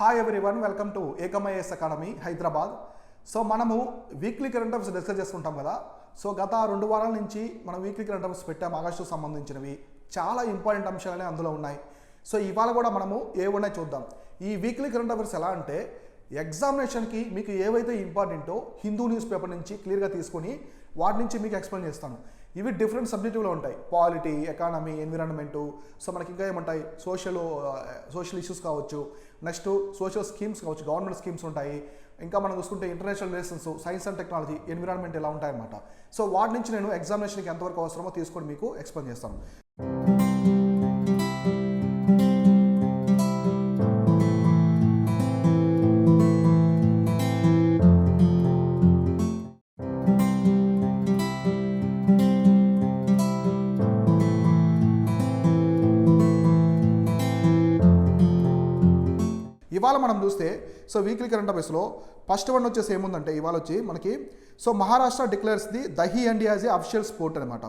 Hi everyone, welcome to ఏకమఐఎస్ academy Hyderabad. So మనము weekly current affairs discuss చేసుకుంటాం కదా. సో గత 2 వారాల నుంచి మనం వీక్లీ కరెంట్ అఫైర్స్ పెట్టాము. ఆగస్టుకు సంబంధించినవి చాలా ఇంపార్టెంట్ అంశాలనే అందులో ఉన్నాయి. సో ఇవాళ కూడా మనము ఏమున్నాయి చూద్దాం. ఈ వీక్లీ కరెంట్ అఫైర్స్ ఎలా అంటే ఎగ్జామినేషన్కి మీకు ఏవైతే ఇంపార్టెంటో హిందూ న్యూస్ పేపర్ నుంచి క్లియర్గా తీసుకొని వాటి నుంచి మీకు ఎక్స్ప్లెయిన్ చేస్తాను. ఇవి డిఫరెంట్ సబ్జెక్టులో ఉంటాయి. Polity, economy, environment. సో మనకి ఇంకా ఏముంటాయి, సోషల్ ఇష్యూస్ కావచ్చు, నెక్స్ట్ సోషల్ స్కీమ్స్ కావచ్చు, గవర్నమెంట్ స్కీమ్స్ ఉంటాయి. ఇంకా మనం చూసుకుంటే international relations, science and technology, environment ఇలా ఉంటాయన్నమాట. సో వాటి నుంచి నేను ఎగ్జామినేషన్కి ఎంతవరకు అవసరమో తీసుకొని మీకు ఎక్స్ప్లెయిన్ చేస్తాను. ఇవాళ మనం చూస్తే సో వీక్లీ కరెంట్ అఫైర్స్లో ఫస్ట్ వన్ వచ్చేసి ఏముందంటే ఇవాళ వచ్చి మనకి so Maharashtra declares the Dahi Handi as a official sport అనమాట.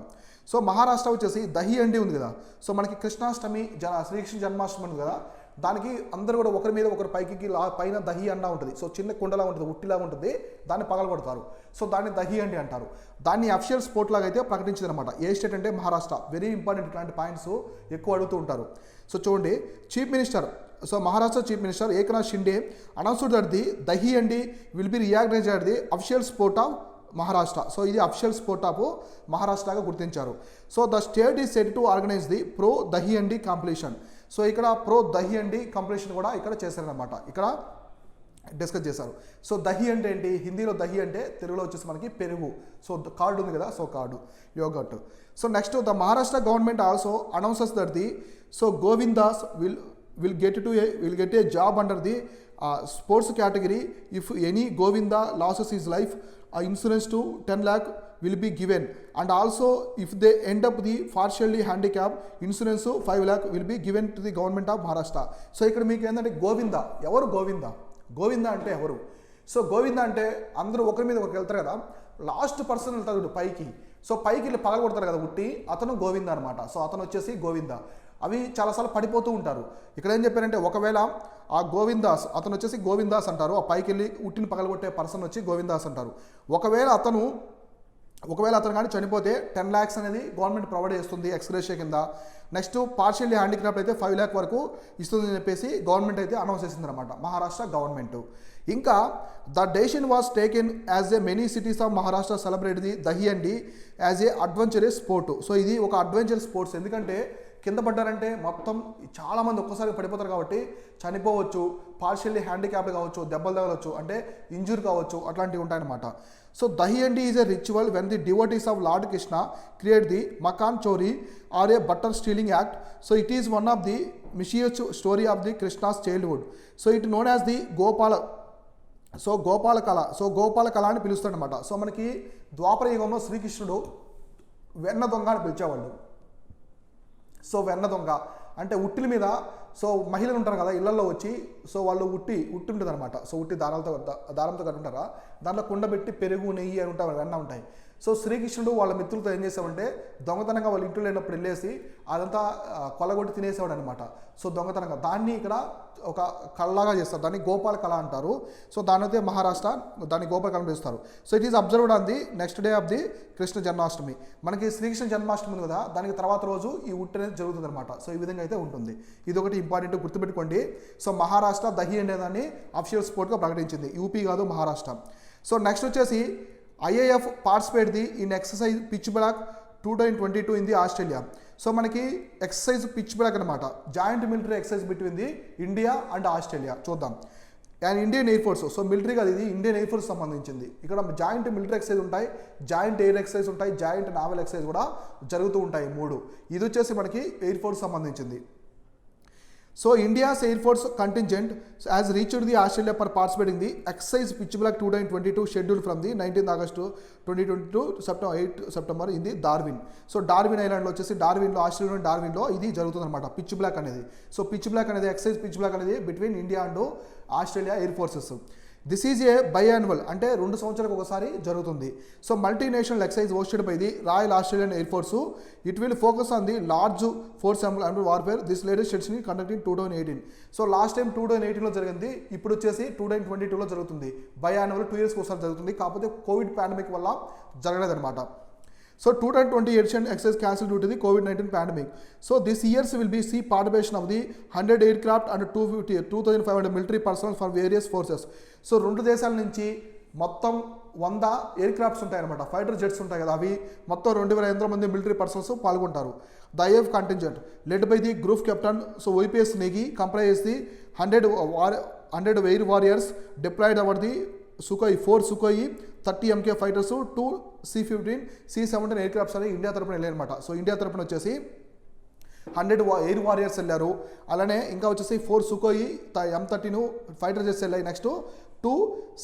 సో మహారాష్ట్ర వచ్చేసి దహీ అండి ఉంది కదా. సో మనకి కృష్ణాష్టమి శ్రీకృష్ణ జన్మాష్టమి ఉంది కదా, దానికి అందరూ కూడా ఒకరి మీద ఒకరు పైకి పైన దహీ అండా ఉంటుంది. సో చిన్న కుండలా ఉంటుంది, ఉట్టిలా ఉంటుంది, దాన్ని పగలగొడతారు. సో దాన్ని దహీ అండి అంటారు. దాన్ని అఫిషియల్ స్పోర్ట్ లాగా అయితే ప్రకటించింది అనమాట. ఏ స్టేట్ అంటే మహారాష్ట్ర. వెరీ ఇంపార్టెంట్, ఇట్లాంటి పాయింట్స్ ఎక్కువ అడుగుతూ ఉంటారు. సో చూడండి, chief minister, so Maharashtra chief minister Eknath Shinde announced that the Dahi Handi will be recognised at the official sport of Maharashtra. So ఇది అఫిషియల్ స్పోర్ట్ ఆఫ్ మహారాష్ట్రగా గుర్తించారు. So the state is set to organise the pro Dahi Handi competition. So ఇక్కడ ప్రో దహీ అండి కాంపిటీషన్ కూడా ఇక్కడ చేశారనమాట, ఇక్కడ డిస్కస్ చేశారు. సో దహీ అంటే ఏంటి, హిందీలో దహీ అంటే తెలుగులో వచ్చేసి మనకి పెరుగు. సో కార్డు ఉంది కదా, సో కార్డు, యోగట్. So next the Maharashtra government also announces that the so Govindas will get a job under the sports category if any Govinda loses his life. Insurance to 10 lakh will be given, and also if they end up the partially handicapped, insurance 5 lakh will be given to the government of Maharashtra. So ఇక్కడ మీకు ఏంటంటే గోవింద ఎవరు, గోవింద అంటే ఎవరు? So Govinda అంటే అందరూ ఒకరి మీద ఒకరికి వెళ్తారు కదా, లాస్ట్ పర్సన్ వెళ్తారు పైకి. సో పైకి వెళ్ళి పగల కొడతారు కదా ఉట్టి, అతను గోవింద అనమాట. సో అతను వచ్చేసి గోవింద. అవి చాలాసార్లు పడిపోతూ ఉంటారు. ఇక్కడ ఏం చెప్పారంటే ఒకవేళ ఆ గోవిందాస్, అతను వచ్చేసి గోవిందాస్ అంటారు. ఆ పైకి వెళ్ళి ఉట్టిని పగలగొట్టే పర్సన్ వచ్చి గోవిందాస్ అంటారు. ఒకవేళ అతను కానీ చనిపోతే 10 lakhs అనేది గవర్నమెంట్ ప్రొవైడ్ చేస్తుంది ఎక్స్గ్రేషియా కింద. నెక్స్ట్ పార్షియల్లీ హ్యాండిక్రాఫ్ట్ అయితే 5 lakh వరకు ఇస్తుందని చెప్పేసి గవర్నమెంట్ అయితే అనౌన్స్ చేసింది అనమాట, మహారాష్ట్ర గవర్నమెంట్. ఇంకా the decision was taken as a many cities of Maharashtra celebrate the Dahi Handi as a adventurous sport. So ఇది ఒక అడ్వెంచరస్ స్పోర్ట్స్, ఎందుకంటే కింద పడ్డారంటే మొత్తం చాలామంది ఒక్కసారి పడిపోతారు కాబట్టి చనిపోవచ్చు, పార్షియల్లీ హ్యాండిక్యాప్డ్ కావచ్చు, దెబ్బలు తగలవచ్చు, అంటే ఇంజూర్ కావచ్చు, అట్లాంటివి ఉంటాయన్నమాట. So Dahi Handi is a ritual when the devotees of lord Krishna create the makhan chori or a butter stealing act. So it is one of the mischievous story of the Krishna's childhood. So it known as the Gopala Kala. So Gopala కళ అని పిలుస్తాడనమాట. So మనకి ద్వాపర యుగంలో శ్రీకృష్ణుడు వెన్న దొంగ అని పిలిచేవాళ్ళు. So వెన్న దొంగ అంటే ఉట్టిల మీద, సో మహిళలు ఉంటారు కదా ఇళ్లలో వచ్చి, సో వాళ్ళు ఉట్టి ఉంటుంది అనమాట. సో ఉట్టి దారంతో కట్టుంటారా, దాంట్లో కుండ పెట్టి పెరుగు, నెయ్యి అని ఉంటాయి, వెన్న ఉంటాయి. సో శ్రీకృష్ణుడు వాళ్ళ మిత్రులతో ఏం చేసామంటే దొంగతనంగా వాళ్ళ ఇంట్లో లేనప్పుడు వెళ్ళేసి అదంతా కొల్లగొట్టి తినేసేవాడు అనమాట. సో దొంగతనంగా దాన్ని ఇక్కడ ఒక కళలాగా చేస్తారు, దాన్ని గోపాల కళ అంటారు. సో దాని అయితే మహారాష్ట్ర దాన్ని గోపాల కళ పిలుస్తారు. So it is observed on the next day of the Krishna Janmashtami. మనకి శ్రీకృష్ణ జన్మాష్టమి ఉంది కదా, దానికి తర్వాత రోజు ఈ ఉట్టి అనేది జరుగుతుంది అనమాట. సో ఈ విధంగా అయితే ఉంటుంది. ఇది ఒకటి ఇంపార్టెంట్ గుర్తుపెట్టుకోండి. సో మహారాష్ట్ర దహీ అనేదాన్ని అఫిషియల్ స్పోర్ట్గా ప్రకటించింది, యూపీ కాదు మహారాష్ట్ర. సో నెక్స్ట్ వచ్చేసి IAF participate the in exercise pitch black 2022 in the Australia. So మనకి ఎక్సర్సైజ్ పిచ్ బ్లాక్ అనమాట, joint military exercise between the India and Australia. చూద్దాం. And Indian air force, so military కాదు ఇది, Indian air force సంబంధించింది. ఇక్కడ joint military exercise ఉంటాయి, joint air exercise ఉంటాయి, joint naval exercise కూడా జరుగుతూ ఉంటాయి 3. ఇది వచ్చేసి మనకి ఎయిర్ ఫోర్స్ సంబంధించింది. So India's air force contingent has reached the Australia for participating the exercise pitch black 2022 scheduled from the 19th August 2022 to 8 September in the Darwin. So Darwin ఐలాండ్లో వచ్చేసి డార్విన్లో, ఆస్ట్రేలియాలోని డార్విన్లో ఇది జరుగుతుంది అనమాట పిచ్ బ్లాక్ అనేది. సో పిచ్ బ్లాక్ అనేది ఎక్సర్సైజ్ పిచ్ బ్లాక్ అనేది between India and Australia air forces. This is a biannual అంటే 2 సంవత్సరాలకు ఒకసారి జరుగుతుంది. So multinational excise hosted by the royal Australian air force. It will focus on the large force and warfare. This latest సెట్స్ని conducting 2018. So last time 2018లో జరిగింది, ఇప్పుడు వచ్చేసి 2022లో జరుగుతుంది. బైయాన్యువల్ 2 yearsకి ఒకసారి జరుగుతుంది, కాకపోతే కోవిడ్ పాండమిక్ వల్ల జరగలేదన్నమాట. So 2020 edition exercise cancelled due to the COVID-19 pandemic. So this years will be see participation of the 100 aircraft and 2,500 military personnel for various forces. So 2 దేశాల నుంచి మొత్తం 100 ఎయిర్ క్రాఫ్ట్స్ ఉంటాయన్నమాట, ఫైటర్ జెట్స్ ఉంటాయి కదా, అవి మొత్తం 2,500 మంది మిలిటరీ పర్సన్స్ పాల్గొంటారు. The IF contingent led by the group captain so YPS Negi comprise the 100 air warriors deployed our the Sukhoi 4 Sukhoi 30 MK fighters 2 C-15 C-17 aircrafts అని India తరపున వెళ్ళారనమాట. సో ఇండియా తరపున వచ్చేసి 100 ఎయిర్ వారియర్స్ వెళ్ళారు, అలానే ఇంకా వచ్చేసి 4 సుఖోయి M-30 ఫైటర్ జెట్స్ వెళ్ళాయి. Next 2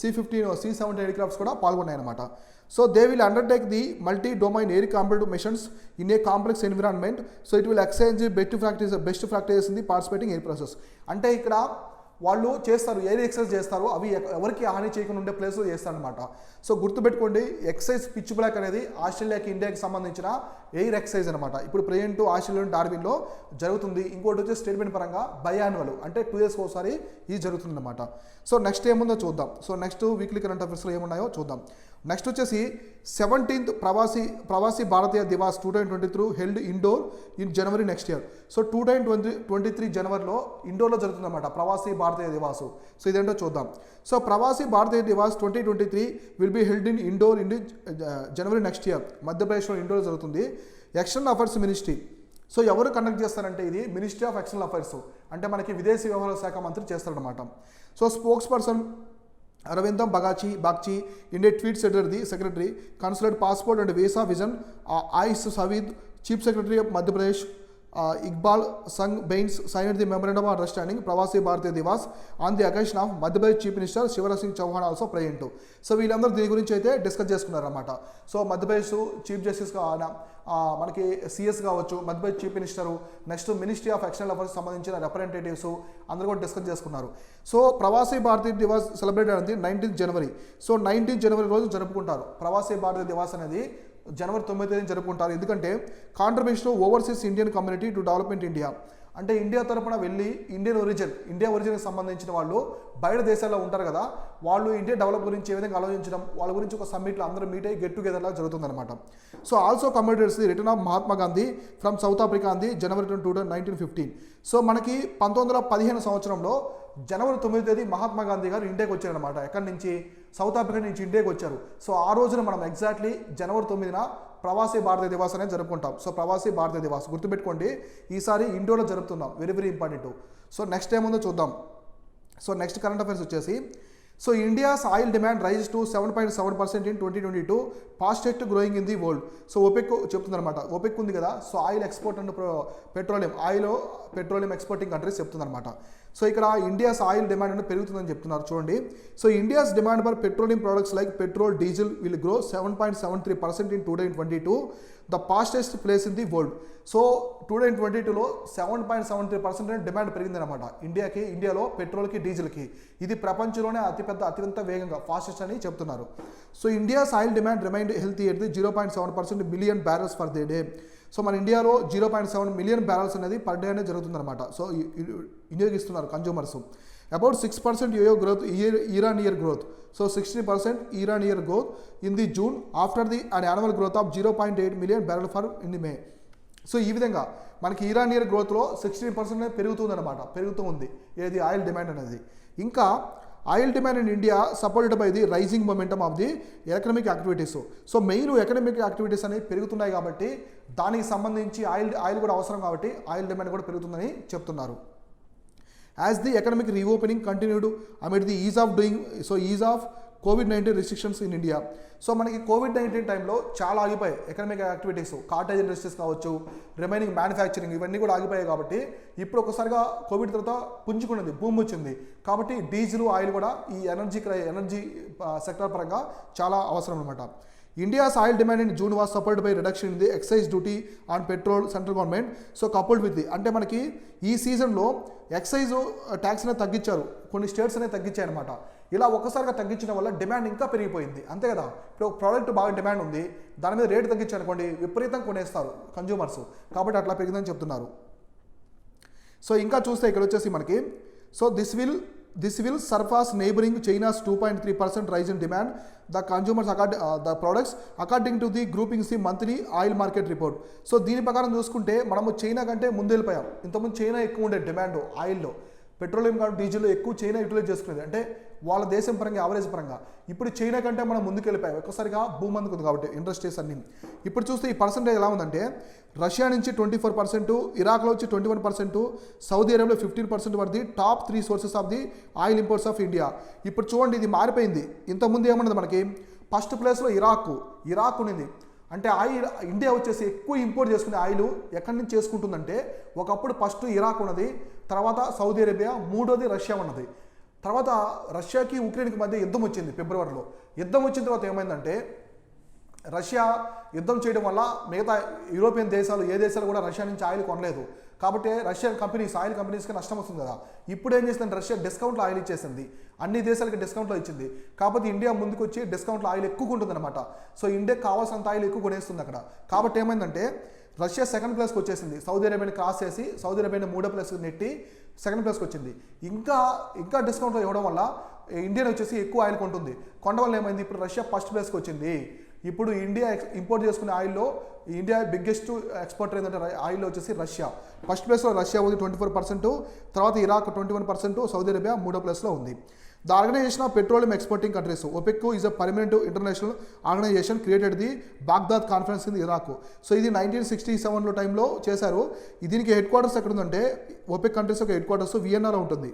C-15 C-17 aircrafts కూడా పాల్గొన్నాయి అనమాట. So they will undertake the multi domain air combat missions in a complex environment. So it will exchange best practice in the participating air process. అంటే ఇక్కడ వాళ్ళు చేస్తారు, air exercise చేస్తారు, అవి ఎవరికి హాని చేయకుండా ఉండే ప్లేస్లో చేస్తారనమాట. సో గుర్తుపెట్టుకోండి, ఎక్సైజ్ పిచ్ బ్లాక్ అనేది ఆస్ట్రేలియాకి ఇండియాకి సంబంధించిన ఎయిర్ ఎక్సైజ్ అనమాట. ఇప్పుడు ప్రెజెంట్ ఆస్ట్రేలియన్ డార్విన్లో జరుగుతుంది. ఇంకోటి వచ్చి స్టేట్మెంట్ పరంగా బయాన్యువల్ అంటే 2 yearsకి ఒకసారి ఇది జరుగుతుంది అనమాట. సో నెక్స్ట్ ఏముందో చూద్దాం. సో నెక్స్ట్ వీక్లీ కరెంట్ అఫైర్స్లో ఏమున్నాయో చూద్దాం. నెక్స్ట్ వచ్చేసి 17th Pravasi Bharatiya Divas 2023 held Indore in January next year. So 2023 జనవరిలో ఇండోర్లో జరుగుతుందన్నమాట ప్రవాసీ భారతీయ దివాసు. సో ఇదేంటో చూద్దాం. So Pravasi Bharatiya Divas 2023 will be held in Indore in January next year. మధ్యప్రదేశ్లో ఇండోర్లో జరుగుతుంది. External affairs ministry. సో ఎవరు కండక్ట్ చేస్తారంటే ఇది మినిస్ట్రీ ఆఫ్ ఎక్స్టర్నల్ అఫైర్స్, అంటే మనకి విదేశీ వ్యవహారాల శాఖ మంత్రి చేస్తారనమాట. So spokes person Arvindam Bagchi in a tweet said the Secretary, Consulate Passport and Visa Vision, Ais Savid, Chief Secretary of Madhya Pradesh, Iqbal Sangh Bains signed the Memorandum of Understanding, Pravasi Bharatiya Divas, on the occasion of Madhya Pradesh Chief Minister Shivraj Singh Chauhan also present. So వీళ్ళందరూ దీని గురించి అయితే discuss చేసుకున్నారన్నమాట. So Madhya Pradesh chief జస్టిస్గా మనకి CS కావచ్చు, Madhya Pradesh chief minister, next ministry of external affairs సంబంధించిన representatives అందరూ కూడా discuss చేసుకున్నారు. సో ప్రవాసీ భారతీయ దివాస్ సెలబ్రేట్ అనేది 19th జనవరి. సో 19th జనవరి రోజు జరుపుకుంటారు. ప్రవాసీ భారతీయ దివాస్ అనేది జనవరి 9th జరుపుకుంటారు. ఎందుకంటే contribution overseas Indian community to development India, అంటే ఇండియా తరపున వెళ్ళి ఇండియా ఒరిజిన్కి సంబంధించిన వాళ్ళు బయట దేశాల్లో ఉంటారు కదా, వాళ్ళు ఇండియా డెవలప్ గురించి ఏ విధంగా ఆలోచించడం, వాళ్ళ గురించి ఒక సమ్మిట్లో అందరూ మీట్ అయ్యి గెట్ టుగెదర్లా జరుగుతుందన్నమాట. So also commemorates the return of Mahatma Gandhi from South Africa అంది జనవరి 1915. సో మనకి 1915 సంవత్సరంలో జనవరి 9th మహాత్మా గాంధీ గారు ఇండియాకి వచ్చారనమాట. ఎక్కడి నుంచి? సౌత్ ఆఫ్రికా నుంచి ఇండియాకి వచ్చారు. సో ఆ రోజున మనం ఎగ్జాక్ట్లీ జనవరి 9న ప్రవాసీ భారతీయ దివాస్ అనేది జరుపుకుంటాం. సో ప్రవాసీ భారతీయ దివాస్ గుర్తుపెట్టుకోండి, ఈసారి ఇండోర్లో జరుపుతున్నాం. Very very important. So next ఏముందో చూద్దాం. సో నెక్స్ట్ కరెంట్ అఫైర్స్ వచ్చేసి, so India's oil demand rise to 7.7% in 2022, fastest growing in the world. So OPEC చెప్తుందన్నమాట. ఓపెక్ ఉంది కదా, so oil export and petroleum exporting countries చెప్తుందన్నమాట. So ఇక్కడ India's oil demand అనేది పెరుగుతుందని చెప్తున్నారు. చూడండి, so India's demand for petroleum products like petrol, diesel will grow 7.73% in 2022, the fastest place in the world. So 2022లో 7.73% demand పెరిగిందనమాట ఇండియాలో పెట్రోల్కి, డీజిల్కి. ఇది ప్రపంచంలోనే అతిపెద్ద వేగంగా ఫాస్టెస్ట్ అని చెప్తున్నారు. So India's oil demand remained healthy at the 0.7% million barrels for the day. So మన ఇండియాలో 0.7 మిలియన్ బ్యారల్స్ అనేది పర్ డే అనేది జరుగుతుందన్నమాట. సో వినియోగిస్తున్నారు consumers. About 6% growth year on year growth. So 60% year on year growth in the June after the and annual growth of 0.8 million barrel for in the May. So ఈ విధంగా మనకి year on year గ్రోత్లో 16% అనేది పెరుగుతూ ఉంది ఏది oil demand అనేది. ఇంకా oil demand in India supported by the rising momentum of the economic activities. So main economic activities అనేవి పెరుగుతున్నాయి కాబట్టి దానికి సంబంధించి ఆయిల్ కూడా అవసరం కాబట్టి ఆయిల్ డిమాండ్ కూడా పెరుగుతుందని చెప్తున్నారు. As the economic reopening continued amid the is of COVID-19 restrictions in India. So మనకి COVID-19 టైంలో చాలా ఆగిపోయాయి ఎకనామిక్ యాక్టివిటీస్, కాటేజ్ ఇండస్ట్రీస్ కావచ్చు, రిమైనింగ్ మ్యానుఫ్యాక్చరింగ్, ఇవన్నీ కూడా ఆగిపోయాయి. కాబట్టి ఇప్పుడు ఒకసారిగా కోవిడ్ తర్వాత పుంజుకున్నది, భూమి వచ్చింది కాబట్టి డీజిల్, ఆయిల్ కూడా ఈ ఎనర్జీ సెక్టర్ పరంగా చాలా అవసరం అనమాట. India's oil demand in June was supported by reduction in the excise duty on petrol central government. So coupled with the అంటే మనకి ఈ సీజన్లో ఎక్సైజ్ ట్యాక్స్ అనేది తగ్గించారు, కొన్ని స్టేట్స్ అనేది తగ్గించాయన్నమాట. ఇలా ఒక్కసారిగా తగ్గించడం వల్ల డిమాండ్ ఇంకా పెరిగిపోయింది, అంతే కదా. ఇప్పుడు ఒక ప్రోడక్ట్ బాగా డిమాండ్ ఉంది, దాని మీద రేటు తగ్గించారనుకోండి విపరీతం కొనేస్తారు కన్జ్యూమర్స్, కాబట్టి అట్లా పెరిగిందని చెప్తున్నారు. సో ఇంకా చూస్తే ఇక్కడ వచ్చేసి మనకి so this will surpass neighbouring China's 2.3% rise in demand the consumers the products according to the groupings the monthly oil market report. So దీని ప్రకారం చూసుకుంటే మనము చైనా కంటే ముందు వెళ్ళిపోయాం. ఇంతకుముందు చైనా ఎక్కువ ఉండే డిమాండ్ ఆయిల్లో, పెట్రోలియం కానీ డీజిల్లో ఎక్కువ చైనా యూటిలైజ్ చేసుకునేది, అంటే వాళ్ళ దేశం పరంగా యావరేజ్ పరంగా. ఇప్పుడు చైనా కంటే మనం ముందుకు వెళ్ళిపోయాం, ఒక్కసారిగా భూమి అందుకుంది కాబట్టి ఇండస్ట్రీస్ అన్ని. ఇప్పుడు చూస్తే ఈ పర్సెంటేజ్ ఎలా ఉందంటే రష్యా నుంచి 24%, ఇరాక్లో వచ్చి 21%, సౌదీ అరేబియాలో 15% were the top 3 sources of the oil imports of India. ఇప్పుడు చూడండి ఇది మారిపోయింది. ఇంతకుముందు ఏమన్నది మనకి ఫస్ట్ ప్లేస్లో ఇరాక్ ఉన్నది. అంటే ఆయిల్ ఇండియా వచ్చేసి ఎక్కువ ఇంపోర్ట్ చేసుకునే ఆయిల్ ఎక్కడి నుంచి చేసుకుంటుందంటే ఒకప్పుడు ఫస్ట్ ఇరాక్ ఉన్నది, తర్వాత సౌదీ అరేబియా, మూడోది రష్యా ఉన్నది. తర్వాత రష్యాకి ఉక్రెయిన్కి మధ్య యుద్ధం వచ్చింది ఫిబ్రవరిలో. యుద్ధం వచ్చిన తర్వాత ఏమైందంటే రష్యా యుద్ధం చేయడం వల్ల మిగతా యూరోపియన్ దేశాలు ఏ దేశాలు కూడా రష్యా నుంచి ఆయిల్ కొనలేదు. కాబట్టి రష్యన్ కంపెనీస్ ఆయిల్ కంపెనీస్కి నష్టం వస్తుంది కదా. ఇప్పుడు ఏం చేసిందంటే రష్యా డిస్కౌంట్లో ఆయిల్ ఇచ్చేసింది, అన్ని దేశాలకి డిస్కౌంట్లో ఇచ్చింది. కాకపోతే ఇండియా ముందుకు వచ్చి డిస్కౌంట్లో ఆయిల్ ఎక్కువ ఉంటుందన్నమాట. సో ఇండియాకి కావాల్సినంత ఆయిల్ ఎక్కువ కొనేస్తుంది అక్కడ. కాబట్టి ఏమైందంటే రష్యా సెకండ్ ప్లేస్కి వచ్చేసింది, సౌదీ అరేబియాని క్రాస్ చేసి సౌదీ అరేబియాని మూడో ప్లేస్కి నెట్టి సెకండ్ ప్లేస్కి వచ్చింది. ఇంకా డిస్కౌంట్లో ఇవ్వడం వల్ల ఇండియన్ వచ్చేసి ఎక్కువ ఆయిల్ కొంటుంది. కొండ వల్ల ఏమైంది, ఇప్పుడు రష్యా ఫస్ట్ ప్లేస్కి వచ్చింది. ఇప్పుడు ఇండియా ఇంపోర్ట్ చేసుకునే ఆయిల్లో ఇండియా బిగ్గెస్ట్ ఎక్స్పోర్టర్ ఏంటంటే ఆయిల్లో వచ్చేసి రష్యా. ఫస్ట్ ప్లేస్లో రష్యా ఉంది 24%, తర్వాత ఇరాక్ 21%, సౌదీ అరేబియా మూడో ప్లేస్లో ఉంది. The organization of petroleum exporting countries OPEC is a permanent international organization created the Baghdad conference in Iraq. So ఇది 1967లో టైంలో చేశారు. దీనికి హెడ్ క్వార్టర్స్ ఎక్కడ ఉందంటే OPEC కంట్రీస్ యొక్క హెడ్ క్వార్టర్స్ వియన్నాలో ఉంటుంది.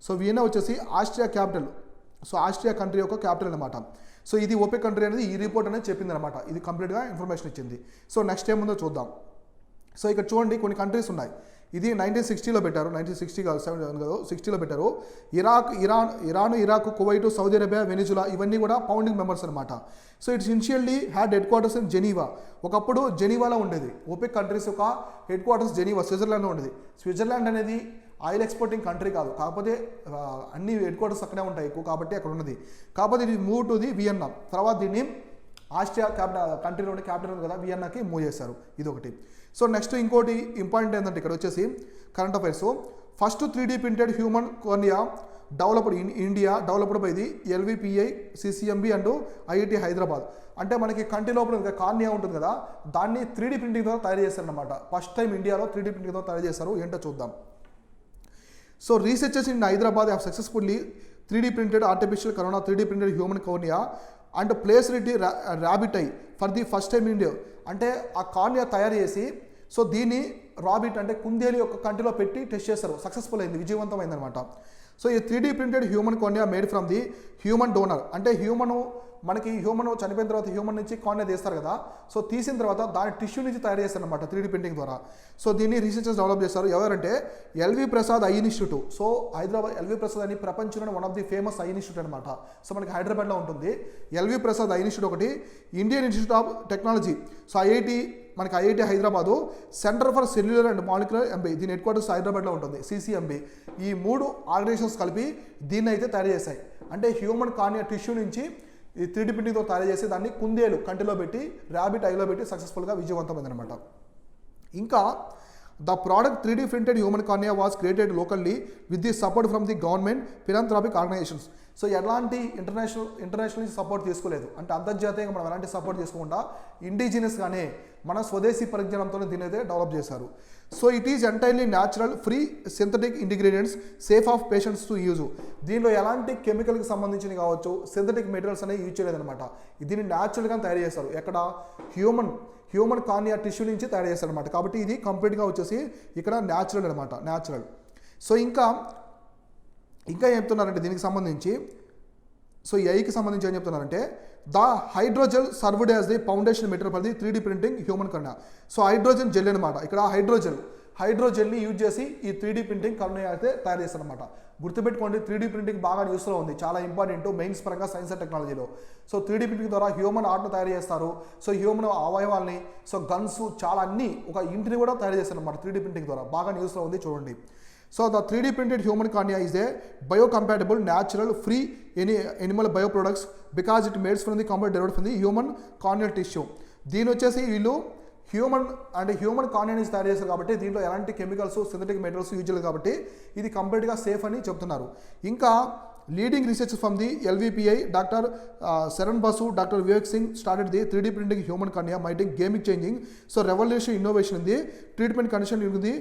సో వియన్నా వచ్చేసి Austria capital, so Austria country యొక్క క్యాపిటల్ అనమాట. సో ఇది OPEC కంట్రీ అనేది ఈ రిపోర్ట్ అనేది చెప్పింది అనమాట. ఇది కంప్లీట్గా ఇన్ఫర్మేషన్ ఇచ్చింది. సో నెక్స్ట్ ఏముందో చూద్దాం. సో ఇక్కడ చూడండి కొన్ని కంట్రీస్ ఉన్నాయి. ఇది 1960లో పెట్టారు, 1960 కాదు 60లో పెట్టారు. Iraq, Kuwait, Saudi Arabia, Venezuela ఇవన్నీ కూడా ఫౌండింగ్ మెంబర్స్ అనమాట. So it's initially had head quarters in Geneva. ఒకప్పుడు జెనీవాలో ఉండేది. OPEC కంట్రీస్ యొక్క హెడ్ క్వార్టర్స్ జెనీవా, స్విట్జర్లాండ్లో ఉండేది. స్విట్జర్లాండ్ అనేది ఆయిల్ ఎక్స్పోర్టింగ్ కంట్రీ కాదు, కాకపోతే అన్ని హెడ్ క్వార్టర్స్ అక్కడే ఉంటాయి ఎక్కువ, కాబట్టి అక్కడ ఉన్నది. కాకపోతే ఇది మూవ్ టు ది వియన్నా. తర్వాత దీన్ని ఆస్ట్రియా కంట్రీలో ఉండే క్యాపిటల్ ఉంది కదా వియన్నాకి మూవ్ చేశారు. ఇది ఒకటి. సో నెక్స్ట్ ఇంకోటి ఇంపార్టెంట్ ఏంటంటే ఇక్కడ వచ్చేసి current affairs. First 3D printed human cornea developed in India developed by the LVPI, CCMB and IIT Hyderabad. అంటే మనకి కంటి లోపల కార్నియా ఉంటుంది కదా, దాన్ని 3D ప్రింటింగ్ ద్వారా తయారు చేశారనమాట. ఫస్ట్ టైం ఇండియాలో 3D ప్రింటింగ్ ద్వారా తయారు చేశారు. ఏంటో చూద్దాం. So researchers in Hyderabad have successfully 3D printed artificial corona, 3D printed human cornea and placed it rabbit eye for the first time in India. అంటే ఆ కార్నియా తయారు చేసి సో దీన్ని రాబిట్ అంటే కుందేలు యొక్క కంటిలో పెట్టి టెస్ట్ చేస్తారు, సక్సెస్ఫుల్ అయింది, విజయవంతమైంది అనమాట. సో ఈ 3D printed human cornea made from the human donor. అంటే మనకి హ్యూమన్ చనిపోయిన తర్వాత హ్యూమన్ నుంచి కార్నియా తీస్తారు కదా, సో తీసిన తర్వాత దాని టిష్యూ నుంచి తయారు చేస్తారు అనమాట 3D ప్రింటింగ్ ద్వారా. సో దీన్ని రీసెర్చర్స్ డెవలప్ చేస్తారు. ఎవరంటే LV Prasad I institute. So Hyderabad LV Prasad అని ప్రపంచంలో one of the famous I institute అనమాట. సో మనకి హైదరాబాద్లో ఉంటుంది LV ప్రసాద్ ఐ ఇన్స్టిట్యూట్ ఒకటి, Indian institute of technology. So మనకి IIT Hyderabad, centre for cellular and molecular MB, దీని హెడ్ క్వార్టర్స్ హైదరాబాద్లో ఉంటుంది, CCMB. ఈ 3 ఆర్గనైజేషన్స్ కలిపి దీన్ని అయితే తయారు చేశాయి. అంటే హ్యూమన్ కార్నియా టిష్యూ నుంచి ఈ 3D ప్రింటింగ్తో తయారు చేసి దాన్ని కుందేలు కంటిలో పెట్టి ర్యాబిట్ ఐలో పెట్టి సక్సెస్ఫుల్గా విజయవంతమైంది అనమాట. ఇంకా the product 3D printed human cornea was created locally with the support from the government philanthropic organisations. So ఎలాంటి ఇంటర్నేషనల్ సపోర్ట్ తీసుకోలేదు, అంటే అంతర్జాతీయంగా మనం ఎలాంటి సపోర్ట్ తీసుకోకుండా ఇండిజినస్గానే మన స్వదేశీ పరిజ్ఞానంతో దీని అయితే డెవలప్ చేశారు. So it is entirely natural, free, synthetic ingredients, safe of patients to use. దీనిలో ఎలాంటి కెమికల్కి సంబంధించినవి కావచ్చు, సింథటిక్ మెటీరియల్స్ అనేవి యూజ్ చేయలేదన్నమాట. దీన్ని న్యాచురల్గా తయారు చేస్తారు. ఎక్కడ హ్యూమన్ కార్నియా టిష్యూ నుంచి తయారు చేస్తారు అనమాట. కాబట్టి ఇది కంప్లీట్గా వచ్చేసి ఇక్కడ న్యాచురల్ అనమాట, న్యాచురల్. సో ఇంకా ఏం చెప్తున్నారంటే దీనికి సంబంధించి, సో ఈ ఐకి సంబంధించి ఏం చెప్తున్నారంటే the hydrogel served as the foundation material for the 3D printing human cornea. So hydrogen gel అనమాట. ఇక్కడ హైడ్రోజెల్ని యూజ్ చేసి ఈ 3D ప్రింటింగ్ కార్నియా అయితే తయారు చేస్తారనమాట. గుర్తుపెట్టుకోండి, 3D ప్రింటింగ్ బాగా న్యూస్లో ఉంది, చాలా ఇంపార్టెంట్ మెయిన్స్ పరంగా సైన్స్ అండ్ టెక్నాలజీలో. సో 3D ప్రింటింగ్ ద్వారా హ్యూమన్ ఆర్ట్ను తయారు చేస్తారు. సో హ్యూమన్ అవయవాల్ని, సో గన్స్, చాలా అన్ని ఒక ఇంటిని కూడా తయారు చేస్తారు అనమాట 3D ప్రింటింగ్ ద్వారా. బాగా న్యూస్లో ఉంది, చూడండి. So the 3D printed human cornea is a biocompatible, natural, free any animal bioproducts because it made from the component derived from the human corneal tissue. దీని వచ్చేసి వీళ్ళు హ్యూమన్ కార్నియా నుంచి తయారు చేస్తారు కాబట్టి దీంట్లో ఎలాంటి కెమికల్స్, సింథటిక్ మెటీరియల్స్ యూజ్ చేయలేదు కాబట్టి ఇది కంప్లీట్గా సేఫ్ అని చెప్తున్నారు. ఇంకా leading research from the LVPI, doctor Sharan Basu, doctor Vivek Singh started the 3D printing human cornea, mighty game changing, so revolution innovation in the treatment condition in the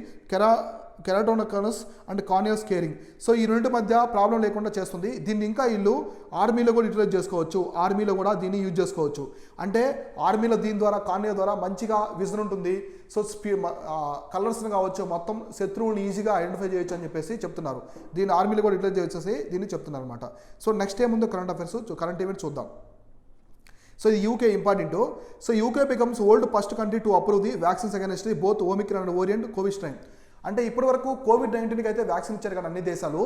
keratoconus and corneal scarring. So ఈ రెండు మధ్య problem లేకుండా చేస్తుంది. దీన్ని ఇంకా వీళ్ళు ఆర్మీలో కూడా యూటిలైజ్ చేసుకోవచ్చు, ఆర్మీలో కూడా దీన్ని యూజ్ చేసుకోవచ్చు. అంటే ఆర్మీలో దీని ద్వారా కార్నియా ద్వారా మంచిగా విజన్ ఉంటుంది. సో కలర్స్ని కావచ్చు, మొత్తం శత్రువుని ఈజీగా ఐడెంటిఫై చేయొచ్చు అని చెప్పేసి చెప్తున్నారు. దీన్ని ఆర్మీలో కూడా యూటిలైజ్ చేసేసి దీన్ని చెప్తున్నారు అనమాట. సో నెక్స్ట్ ఏముందో కరెంట్ ఈవెంట్స్ చూద్దాం. సో ఇది UK important. So UK becomes world first country to approve the vaccines against both Omicron and variant Covid strain. అంటే ఇప్పటి వరకు COVID-19కి అయితే వ్యాక్సిన్ ఇచ్చారు కానీ అన్ని దేశాలు,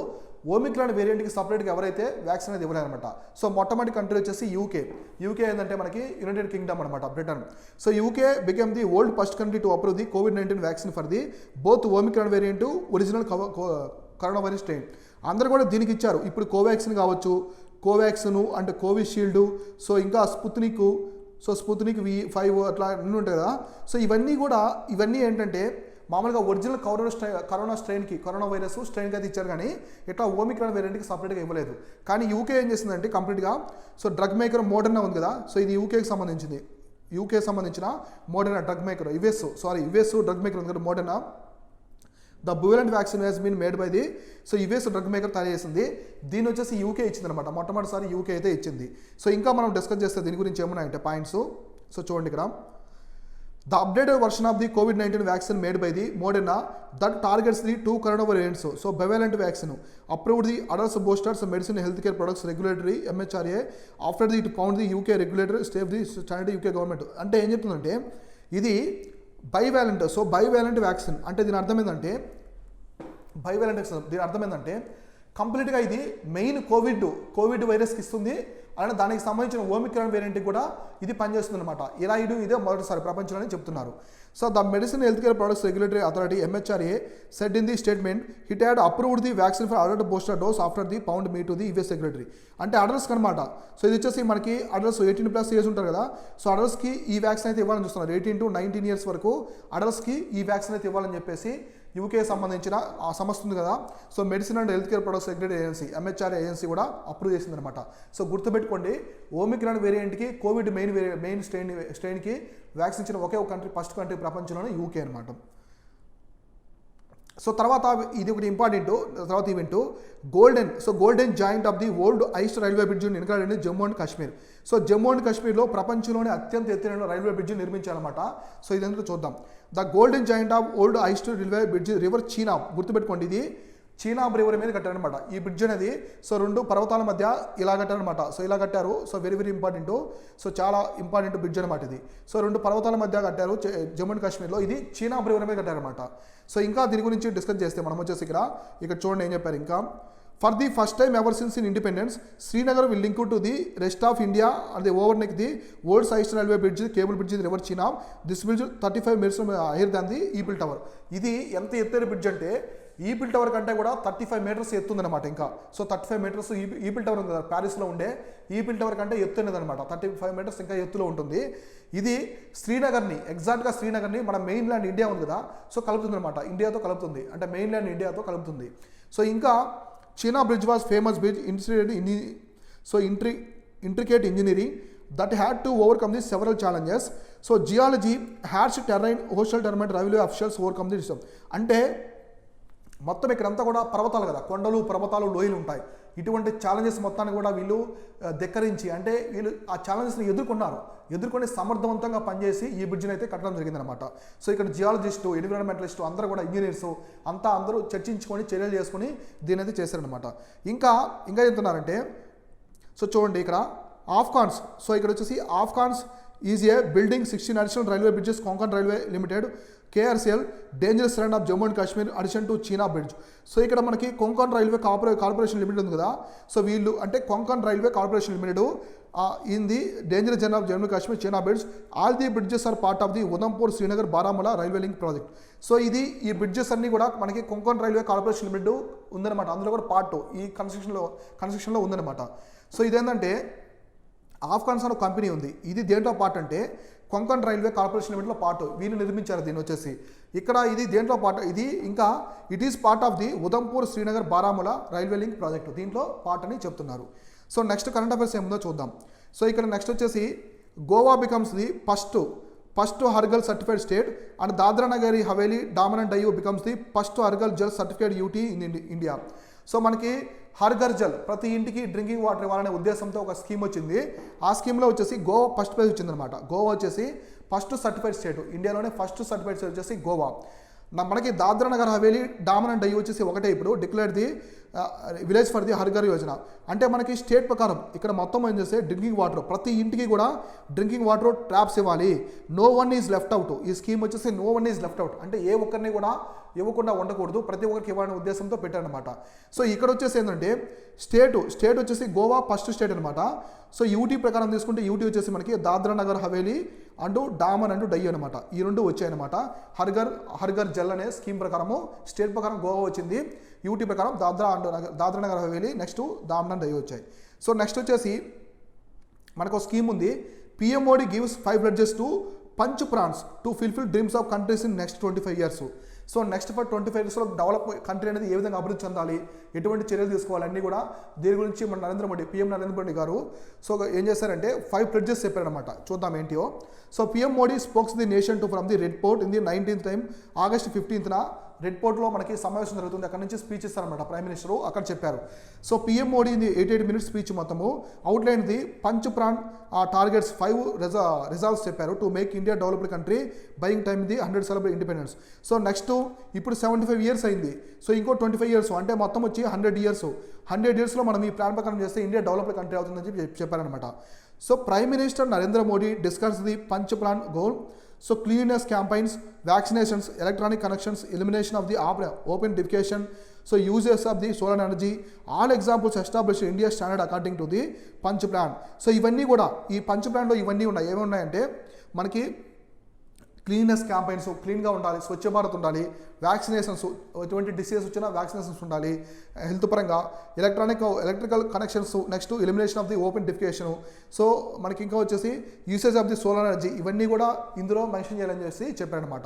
ఓమిక్రాన్ వేరియంట్కి సపరేట్గా ఎవరైతే వ్యాక్సిన్ అనేది ఇవ్వలేరన్నమాట. సో మొట్టమొదటి కంట్రీ వచ్చేసి యూకే ఏంటంటే మనకి యునైటెడ్ కింగ్డమ్ అనమాట, Britain. So UK become the world first country to approve the COVID-19 vaccine for the both Omicron variant, original corona virus strain. అందరూ కూడా దీనికి ఇచ్చారు. ఇప్పుడు కోవాక్సిన్ కావచ్చు, కోవాక్సిన్ అంటే కోవిషీల్డ్, సో ఇంకా స్పుత్నిక్ V5 అట్లా అన్నీ ఉంటాయి కదా. సో ఇవన్నీ ఏంటంటే మామూలుగా ఒరిజినల్ కరోనా వైరస్ స్ట్రెయిన్కి అయితే ఇచ్చారు కానీ ఇట్లా ఓమిక్రాన్ వేరియంట్కి సపరేట్గా ఇవ్వలేదు. కానీ యూకే ఏం చేసిందంటే కంప్లీట్గా, సో డ్రగ్ మేకర్ మోడర్నా ఉంది కదా, సో ఇది యూకేకి సంబంధించిన Moderna drug maker, US drug maker ఉంది కదా Moderna. The bivalent vaccine has been made by the, so US drug maker తయారు చేసింది. దీని వచ్చేసి యూకే ఇచ్చింది అనమాట, మొట్టమొదటిసారి యూకే అయితే ఇచ్చింది. సో ఇంకా మనం డిస్కస్ చేస్తే దీని గురించి ఏమున్నాయంటే పాయింట్స్. సో చూడండి ఇక్కడ, the updated version of the COVID-19 vaccine made by the Moderna that targets the 2 corona variants, so bivalent vaccine, approved the adult boosters medicine healthcare products regulatory MHRA after it found the UK regulator stay the standard UK government. అంటే ఏం చెప్తుందంటే ఇది bivalent vaccine అంటే దీని అర్థం ఏంటంటే కంప్లీట్గా ఇది మెయిన్ కోవిడ్ వైరస్కి ఇస్తుంది అలానే దానికి సంబంధించిన ఓమిక్రాన్ వేరియంట్కి కూడా ఇది పనిచేస్తుంది అనమాట. ఇలా ఇదే మొదటిసారి ప్రపంచంలోనే చెప్తున్నారు. So the medicine health care products regulatory authority MHRA said in the statement hit had approved the vaccine for adult booster dose after the pound me to the US regulatory. అంటే అడల్ట్స్కి అనమాట. సో ఇది వచ్చేసి మనకి adults 18+ years ఉంటారు కదా, so అడల్ట్స్కి ఈ vaccine అయితే ఇవ్వాలని చూస్తున్నారు. 18 to 19 years వరకు అడల్ట్స్కి ఈ వ్యాక్సిన్ అయితే ఇవ్వాలని చెప్పేసి యూకే సంబంధించిన ఆ సంస్థ ఉంది కదా, so medicine and health care products regulatory agency MHRA agency కూడా అప్రూవ్ చేసిందనమాట. సో గుర్తుపెట్టుకోండి, ఓమిక్రాన్ వేరియంట్కి కోవిడ్ మెయిన్ స్ట్రెయిన్కి వ్యాక్సిన్ ఇచ్చిన ఒకే ఒక కంట్రీ, ఫస్ట్ కంట్రీ ప్రపంచంలోనే యూకే అనమాట. సో తర్వాత ఇది ఒకటి ఇంపార్టెంట్. తర్వాత event golden joint of the world highest railway bridge included in Jammu and Kashmir. So Jammu and కాశ్మీర్లో ప్రపంచంలోనే అత్యంత ఎత్తైన రైల్వే బ్రిడ్జ్ నిర్మించాలన్నమాట. సో ఇదంతా చూద్దాం. The golden joint of world highest railway bridge river Chenab. గుర్తుపెట్టుకోండి, ఇది చీనాబ్ రివర్ మీద కట్టారనమాట ఈ బ్రిడ్జ్ అనేది. సో 2 పర్వతాల మధ్య ఇలా కట్టారనమాట. సో ఇలా కట్టారు. So very important. సో చాలా ఇంపార్టెంట్ బ్రిడ్జ్ అనమాట ఇది. సో 2 పర్వతాల మధ్య కట్టారు జమ్మూ అండ్ కాశ్మీర్లో. ఇది చీనాబ్ రివర్ మీద కట్టారనమాట. సో ఇంకా దీని గురించి డిస్కస్ చేస్తే మనం వచ్చేసి ఇక్కడ చూడండి ఏం చెప్పారు. ఇంకా for the first time ever since in independence Srinagar will link to the rest of India and the over neck the world's highest railway bridge cable bridge river Chenab. This bridge 35 meters hire than the Eiffel tower. ఇది ఎంత ఎత్తైన bridge అంటే Eiffel tower కంటే కూడా 35 meters ఎత్తుందనమాట. ఇంకా so 35 meters Eiffel tower ఉంది కదా ప్యారిస్లో ఉండే ఈఫిల్ టవర్ కంటే ఎత్తున్నదనమాట. 35 meters ఇంకా ఎత్తులో ఉంటుంది. ఇది ఎగ్జాక్ట్గా శ్రీనగర్ని మన మెయిన్ ల్యాండ్ ఇండియా ఉంది కదా, సో కలుపుతుంది అనమాట. ఇండియాతో కలుపుతుంది, అంటే మెయిన్ ల్యాండ్ ఇండియాతో కలుపుతుంది. సో ఇంకా Chenab bridge was famous bridge intricate engineering that had to overcome the several challenges. So geology, harsh terrain, coastal terrain, railway officials overcome this. అంటే మొత్తం ఇక్కడంతా కూడా పర్వతాలు కదా, కొండలు పర్వతాలు లోయలు ఉంటాయి. ఇటువంటి ఛాలెంజెస్ మొత్తాన్ని కూడా వీళ్ళు ధిక్కరించి, అంటే వీళ్ళు ఆ ఛాలెంజెస్ని ఎదుర్కొని సమర్థవంతంగా పనిచేసి ఈ బ్రిడ్జ్ని అయితే కట్టడం జరిగిందనమాట. సో ఇక్కడ జియాలజిస్టు, ఎన్విరాన్మెంటలిస్టు అందరూ కూడా ఇంజనీర్స్ అందరూ చర్చించుకొని చర్యలు చేసుకొని దీని అయితే చేశారనమాట. ఇంకా చెప్తున్నారంటే సో చూడండి ఇక్కడ ఆఫ్కాన్స్. సో ఇక్కడ వచ్చేసి Afcons is a building 16 additional railway bridges Konkan railway limited KRCL dangerous land of Jammu and Kashmir addition to Chenab bridge. So ఇక్కడ మనకి కొంకన్ రైల్వే కార్పొరేషన్ లిమిటెడ్ ఉంది కదా, సో వీళ్ళు అంటే Konkan railway corporation limited in the dangerous zone of Jammu and Kashmir Chenab bridge. All the bridges are part of the Udhampur Srinagar Baramulla railway link project. So ఈ bridges అన్ని కూడా మనకి కొంకన్ రైల్వే కార్పొరేషన్ లిమిటెడ్ ఉందన్నమాట, అందులో కూడా పార్ట్ ఈ కన్స్ట్రక్షన్లో ఉందన్నమాట. సో ఇదేంటంటే ఆఫ్ఘనిస్తాన్ కంపెనీ ఉంది, ఇది దేంట్లో పార్ట్ అంటే కొంకన్ రైల్వే కార్పొరేషన్ లిమిటెడ్లో పార్ట్, వీళ్ళు నిర్మించారు దీన్ని వచ్చేసి. ఇక్కడ ఇది దేంట్లో పార్ట్, ఇది ఇంకా it is part of the Udhampur Srinagar Baramulla railway link project, దీంట్లో పార్ట్ అని చెప్తున్నారు. సో నెక్స్ట్ కరెంట్ అఫైర్స్ ఏముందో చూద్దాం. సో ఇక్కడ నెక్స్ట్ వచ్చేసి Goa becomes the first హర్గల్ certified state and Dadra Nagar Haveli Daman and Diu becomes the first హర్గల్ Jal certificate UT in India. So మనకి హర్ఘర్ జల్, ప్రతి ఇంటికి డ్రింకింగ్ వాటర్ ఇవ్వాలనే ఉద్దేశంతో ఒక స్కీమ్ వచ్చింది. ఆ స్కీమ్లో వచ్చేసి గోవా ఫస్ట్ ప్రైజ్ వచ్చిందనమాట. గోవా వచ్చేసి ఫస్ట్ సర్టిఫైడ్ స్టేట్, ఇండియాలోనే ఫస్ట్ సర్టిఫైడ్ స్టేట్ వచ్చేసి గోవా. మనకి దాద్రా నగర్ హవేలీ డామన్ అండ్ డయ్యూ వచ్చేసి ఒకటే ఇప్పుడు declare the village for the హర్ఘర్ Yojana. అంటే మనకి స్టేట్ ప్రకారం ఇక్కడ మొత్తం ఏం చేస్తే డ్రింకింగ్ వాటర్, ప్రతి ఇంటికి కూడా డ్రింకింగ్ వాటర్ ట్యాప్స్ ఇవ్వాలి. No one is left out, ఈ స్కీమ్ వచ్చేసి no one is left out, అంటే ఏ ఒక్కరిని కూడా ఇవ్వకుండా ఉండకూడదు, ప్రతి ఒక్కరికి ఇవ్వాలనే ఉద్దేశంతో పెట్టారనమాట. సో ఇక్కడ వచ్చేసి ఏంటంటే స్టేట్ వచ్చేసి గోవా ఫస్ట్ స్టేట్ అనమాట. సో యూటీ ప్రకారం తీసుకుంటే యూటీ వచ్చేసి మనకి దాద్రా నగర్ హవేలీ అండ్ డామన్ అండ్ డయ్యూ అనమాట, ఈ రెండు వచ్చాయన్నమాట. హర్ఘర్ జల్ అనే స్కీమ్ ప్రకారము స్టేట్ ప్రకారం గోవా వచ్చింది, యూటీ ప్రకారం దాద్రా నగర్ హవేలీ, నెక్స్ట్ డామన్ అండ్ డయ్యూ వచ్చాయి. సో నెక్స్ట్ వచ్చేసి మనకు ఒక స్కీమ్ ఉంది, PM Modi gives 5 pledges to panch prans to fulfil dreams of countries in next 25 years. So next 25 yearsలో డెవలప్ కంట్రీ అనేది ఏ విధంగా అభివృద్ధి చెందాలి, ఎటువంటి చర్యలు తీసుకోవాలి అన్నీ కూడా దీని గురించి మన PM నరేంద్ర మోడీ గారు సో ఏం చేశారంటే 5 pledges చెప్పారనమాట. చూద్దాం ఏంటియో. So PM Modi spokes the nation to from the red fort in the 19th time August 15th red పోర్ట్లో మనకి సమావేశం జరుగుతుంది, అక్కడ నుంచి స్పీచ్ ఇస్తారనమాట ప్రైమ్ మినిస్టర్, అక్కడ చెప్పారు. సో PM మోడీ ఇది 88 minutes స్పీచ్ మొత్తము outline the punch pran targets 5 resolves చెప్పారు to make India developed country buying time the 100 celebrate independence. So next ఇప్పుడు 75 years అయింది, సో ఇంకో 25 years అంటే మొత్తం వచ్చి 100 years. 100 yearsలో మనం ఈ ప్లాన్ ప్రకారం చేస్తే ఇండియా డెవలప్డ్ కంట్రీ అవుతుందని చెప్పారనమాట. So prime minister Narendra Modi discuss the punch Pran goal. So cleanliness campaigns, vaccinations, electronic connections, elimination of the open defecation, so uses of the solar energy, all examples established India standard according to the Panch plan. So ఇవన్నీ కూడా ఈ punch ప్లాన్లో ఇవన్నీ ఉన్నాయి. ఏమి ఉన్నాయంటే మనకి cleanness campaigns, క్లీన్గా ఉండాలి, స్వచ్ఛ భారత్ ఉండాలి, వ్యాక్సినేషన్స్, ఎటువంటి డిసీజెస్ వచ్చినా వ్యాక్సినేషన్స్ ఉండాలి, హెల్త్ పరంగా electrical connections, next elimination of the open defecation. So మనకి ఇంకా వచ్చేసి usage of the solar energy, ఇవన్నీ కూడా ఇందులో మెన్షన్ చేయాలని చేసి చెప్పారనమాట.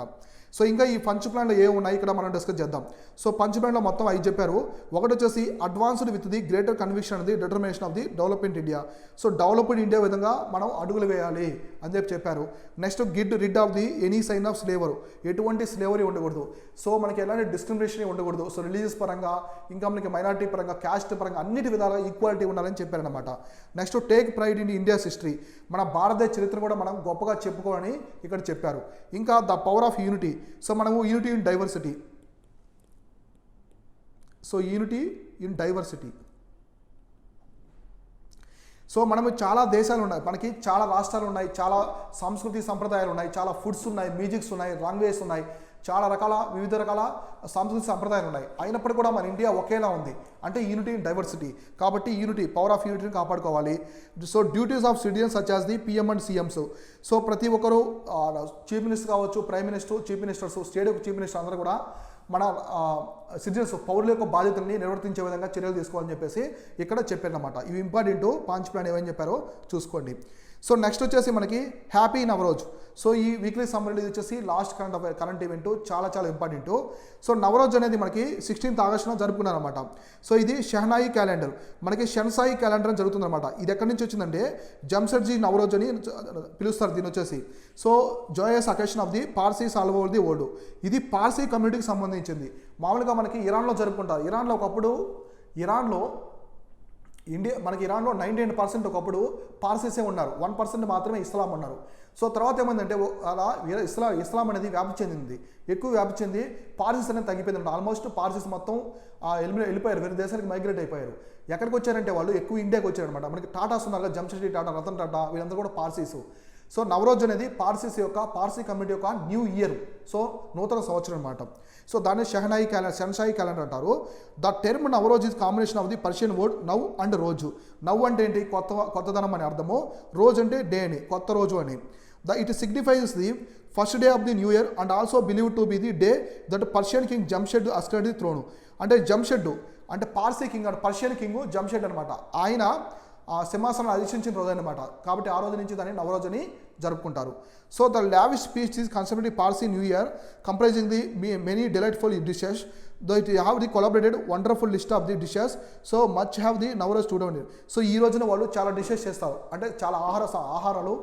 సో ఇంకా ఈ పంచ్ ప్లాన్లో ఏ ఉన్నాయి ఇక్కడ మనం డిస్కస్ చేద్దాం. సో పంచ్ ప్లాన్లో మొత్తం 5 చెప్పారు. ఒకటి వచ్చేసి advanced with the greater conviction of the determination of the development India. So developed India విధంగా మనం అడుగులు వేయాలి అని చెప్పారు. Next rid of the any sign of slaver, ఎటువంటి స్లేవరీ ఉండకూడదు. సో మనకి ఎలాంటి డిస్క్రిమినేషన్ ఉండకూడదు. సో రిలీజియస్ పరంగా, ఇంకా మనకి మైనారిటీ పరంగా, క్యాస్ట్ పరంగా అన్నిటి విధాలుగా ఈక్వాలిటీ ఉండాలని చెప్పారనమాట. Next take pride in India's history, మన భారతదేశ చరిత్ర కూడా మనం గొప్పగా చెప్పుకోవాలని ఇక్కడ చెప్పారు. ఇంకా the power of unity, so మనము unity in diversity. So unity in diversity, so మనము చాలా దేశాలు ఉన్నాయి, మనకి చాలా రాష్ట్రాలు ఉన్నాయి, చాలా సంస్కృతి సంప్రదాయాలు ఉన్నాయి, చాలా ఫుడ్స్ ఉన్నాయి, మ్యూజిక్స్ ఉన్నాయి, లాంగ్వేజెస్ ఉన్నాయి, చాలా వివిధ రకాల సంస్కృతి సంప్రదాయాలు ఉన్నాయి. అయినప్పటికీ కూడా మన ఇండియా ఒకేలా ఉంది, అంటే యూనిటీ ఇన్ డైవర్సిటీ. కాబట్టి యూనిటీ, పవర్ ఆఫ్ యూనిటీని కాపాడుకోవాలి. So duties of citizens such as the PM and CMs. So ప్రతి ఒక్కరు చీఫ్ మినిస్టర్ కావచ్చు, prime minister, chief ministers, state chief minister అందరూ కూడా మన సిటిజన్స్, పౌరుల యొక్క బాధ్యతల్ని నిర్వర్తించే విధంగా చర్యలు తీసుకోవాలని చెప్పేసి ఇక్కడ చెప్పారనమాట. ఇవి ఇంపార్టెంట్. పంచ్ ప్లాన్ ఏమని చెప్పారో చూసుకోండి. సో నెక్స్ట్ వచ్చేసి మనకి హ్యాపీ నవరోజ్. సో ఈ వీక్లీ సమ్మరీ వచ్చేసి లాస్ట్ కరెంట్ ఈవెంట్, చాలా చాలా ఇంపార్టెంట్. సో నవరోజ్ అనేది మనకి 16th ఆగస్టున జరుపుకున్నారనమాట. సో ఇది షెహనాయి క్యాలెండర్, మనకి షెన్సాయి క్యాలెండర్ అని జరుగుతుందన్నమాట. ఇది ఎక్కడి నుంచి వచ్చిందంటే జంషెడ్జీ నవరోజ్ అని పిలుస్తారు దీని వచ్చేసి. So joyous occasion of the Parsis all over the world. ఇది పార్సీ కమ్యూనిటీకి సంబంధించింది. మామూలుగా మనకి ఇరాన్లో జరుపుకుంటారు. ఇరాన్లో ఒకప్పుడు మనకి ఇరాన్లో 98% ఒకప్పుడు పార్సీసే ఉన్నారు, 1% మాత్రమే ఇస్లాం ఉన్నారు. సో తర్వాత ఏమైందంటే అలా ఇస్లాం అనేది వ్యాప్తి చెందింది, ఎక్కువ వ్యాప్తి చెంది పార్సీస్ అనేది తగ్గిపోయింది. ఆల్మోస్ట్ పార్సీస్ మొత్తం వెళ్ళిపోయారు, వేరే దేశాలకు మైగ్రేట్ అయిపోయారు. ఎక్కడికి వచ్చారంటే వాళ్ళు ఎక్కువ ఇండియాకి వచ్చారనమాట. మనకి టాటాస్ ఉన్నారు కదా, జంషెడ్జీ టాటా, రతన్ టాటా, వీళ్ళందరూ కూడా పార్సీస్. సో నవరోజ్ అనేది పార్సీ కమ్యూనిటీ యొక్క న్యూ ఇయర్, సో నూతన సంవత్సరం అనమాట. సో దాన్ని షహనాయి క్యాలెండర్ అంటారు. The term Navroz is combination of the Persian word now and రోజు. నవ్ అంటే ఏంటి, కొత్తదనం అని అర్థము, రోజు అంటే డే అని, కొత్త రోజు అని. It signifies the first day of the new year and also believe to be the day that Persian king Jamshed ascribed the throne. అంటే జంషెడ్ అంటే పార్సీ కింగ్ అంటే పర్షియన్ కింగ్ జంషెడ్ అనమాట, ఆయన సింహాసనం అధిష్ఠించిన రోజు అనమాట. కాబట్టి ఆ రోజు నుంచి దాన్ని నవరోజ్ అని జరుపుకుంటారు. So the lavish feast is concepted Parsi new year comprising the many delightful dishes. Though it have the collaborated wonderful list of the dishes. So much have the Navroz student. So ఈ రోజున వాళ్ళు చాలా డిషెస్ చేస్తారు, అంటే చాలా ఆహారాలు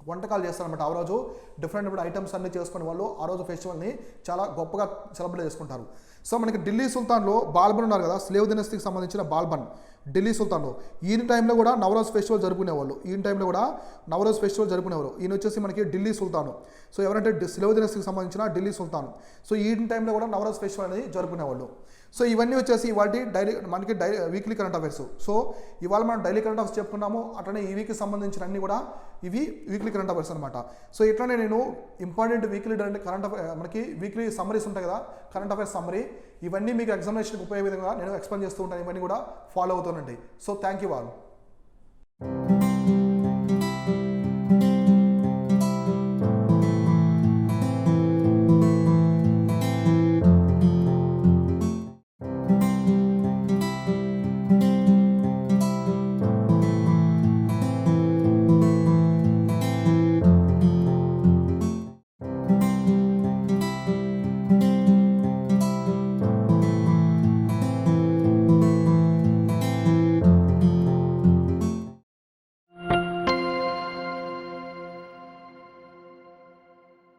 వంటకాలు చేస్తారనమాట. ఆ రోజు డిఫరెంట్ ఐటమ్స్ అన్ని చేసుకునే వాళ్ళు ఆ రోజు ఫెస్టివల్ని చాలా గొప్పగా సెలబ్రేట్ చేసుకుంటారు. సో మనకి ఢిల్లీ సుల్తాన్లో బాల్బన్ ఉన్నారు కదా, స్లేవ్ దినస్తికి సంబంధించిన బాల్బన్ ఢిల్లీ సుల్తాన్లో, ఈయన టైంలో కూడా నవరోజ్ ఫెస్టివల్ జరుపుకునేవాళ్ళు. ఈయన వచ్చేసి మనకి ఢిల్లీ సుల్తాను. సో ఎవరంటే స్లేవ్ దినస్తికి సంబంధించిన ఢిల్లీ సుల్తాన్. సో ఈయన టైంలో కూడా నవరోజ్ ఫెస్టివల్ అనేది జరుపుకునేవాళ్ళు. సో ఇవన్నీ వచ్చేసి ఇవాళ మనకి వీక్లీ కరెంట్ అఫైర్స్. సో ఇవాళ మనం డైలీ కరెంట్ అఫైర్స్ చెప్పుకున్నాము, అట్లనే ఈ వీక్కి సంబంధించిన అన్ని కూడా ఇవి వీక్లీ కరెంట్ అఫైర్స్ అనమాట. సో ఇట్లనే నేను ఇంపార్టెంట్ మనకి వీక్లీ సమ్మరీస్ ఉంటాయి కదా, కరెంట్ అఫైర్స్ సమ్మరీ, ఇవన్నీ మీకు ఎగ్జామినేషన్కి ఉపయోగ విధంగా నేను ఎక్స్ప్లెయిన్ చేస్తూ ఉంటాను. ఇవన్నీ కూడా ఫాలో అవుతానండి. So thank you all.